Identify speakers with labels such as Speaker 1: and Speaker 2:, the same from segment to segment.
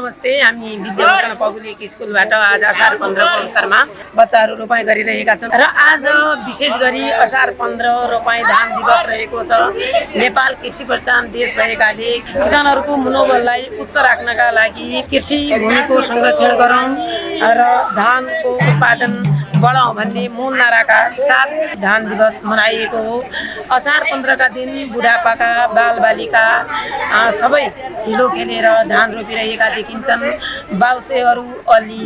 Speaker 1: नमस्ते। हामी विद्याभूषण पब्लिक स्कुलबाट आज असार 15 को अवसरमा बच्चाहरू रोपाइँ गरिरहेका छन् र आज विशेष गरी असार 15 रोपाइँ धान दिवस रहेको छ। नेपाल कृषि प्रधान देश भएकाले किसानहरूको मनोबललाई उच्च राख्नका लागि कृषि भूमिको संरक्षण गरौँ र धानको उत्पादन बढाउँ भन्ने मूल नाराका साथ धान दिवस मनाइएको हो। असार 15 का दिन बुढापाका बालबालिका सबै हिलो खेलेर धान रोपिरहेका देखिन्छन्। बाउसेहरू आली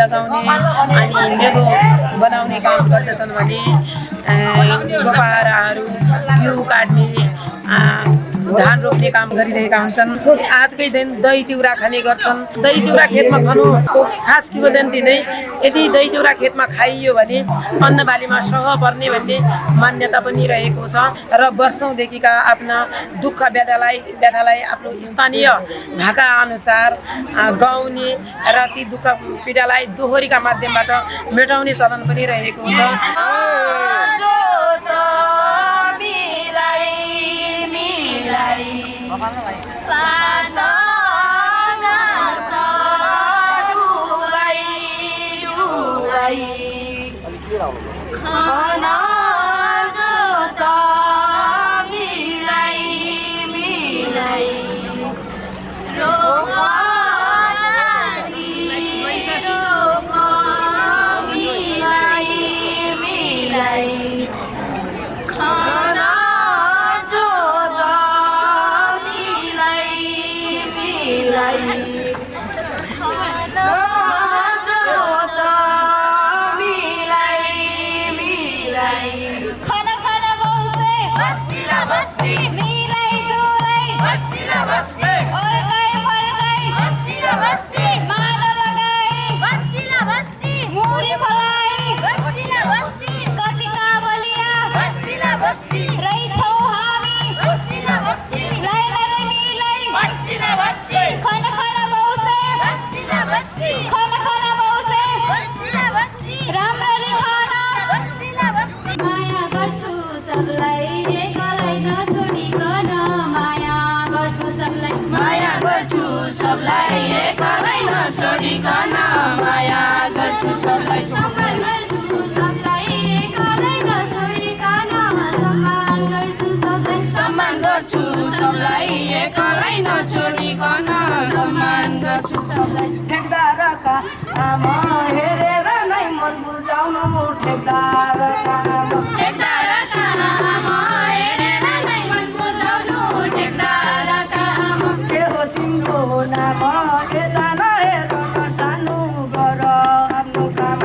Speaker 1: लगाउने अनि मेलो बनाउने काम गर्दछन् भने गोपाराहरू बिउ काट्ने धान रोप्ने काम गरिरहेका हुन्छन्। आजकै दिन दही चिउरा खाने गर्छन्। दही चिउरा खेतमा खानुको खास किंवदन्ती नै यदि दही चिउरा खेतमा खाइयो भने अन्नबालीमा सह पर्ने भन्ने मान्यता पनि रहेको छ र वर्षौंदेखिका आफ्ना दुःख व्यथालाई आफ्नो स्थानीय भाका अनुसार गाउने र ती दुःख पीडालाई दोहोरीका माध्यमबाट मेटाउने चलन पनि रहेको छ।
Speaker 2: ठेकदारका आमा हेरेर नै मन बुझाउनु ठेकदारका आमा के हो तिम्रो नाम यता नहेर सानो गर आफ्नो काम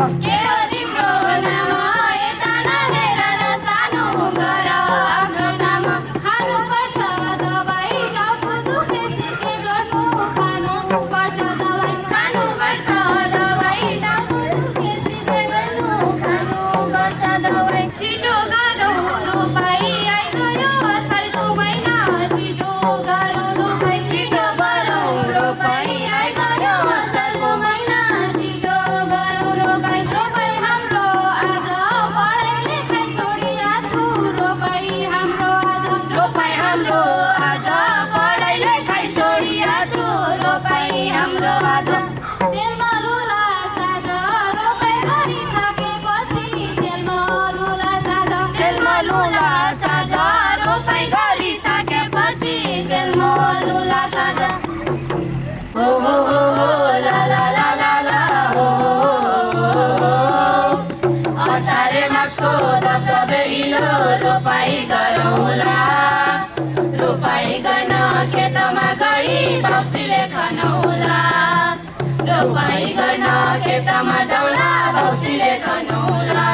Speaker 3: रोपाई गरौला रोपाई गर्न खेतमा गई बाउसीले खनौला रोपाई गर्न खेतमा जाउला बाउसीले खनौला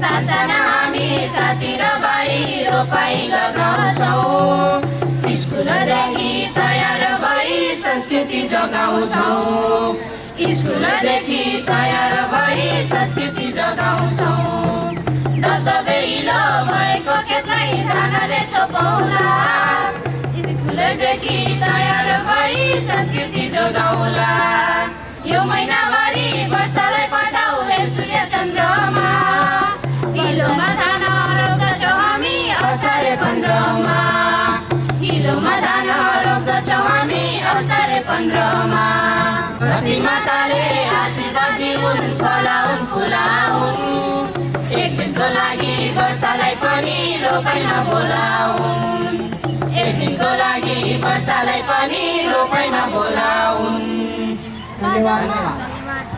Speaker 3: साना हामी साथी र भाइ रोपाई लगाउँछौँ स्कुलदेखि तयार भई संस्कृति जगाउँछौँ स्कुलदेखि तयार भई संस्कृति जगाउँछौँ दबदबेलो भएको खेतलाई धानले छोपाउला स्कुलदेखि तयार भई संस्कृति जोगाउला यो महिनाभरि वर्षालाई पठाउ हे सूर्य चन्द्रमा हिलोमा धान रोप्दछौँ हामी असारे 15 मा हिलोमा धान रोप्दछौँ हामी असारे 15मा धरती माताले आशीर्वाद दिउन् फलाउन् फुलाउन् एक दिनको लागि वर्षालाई पनि रोपाइमा बोलाउन् एक दिनको लागि वर्षालाई पनि रोपाइमा बोलाउन्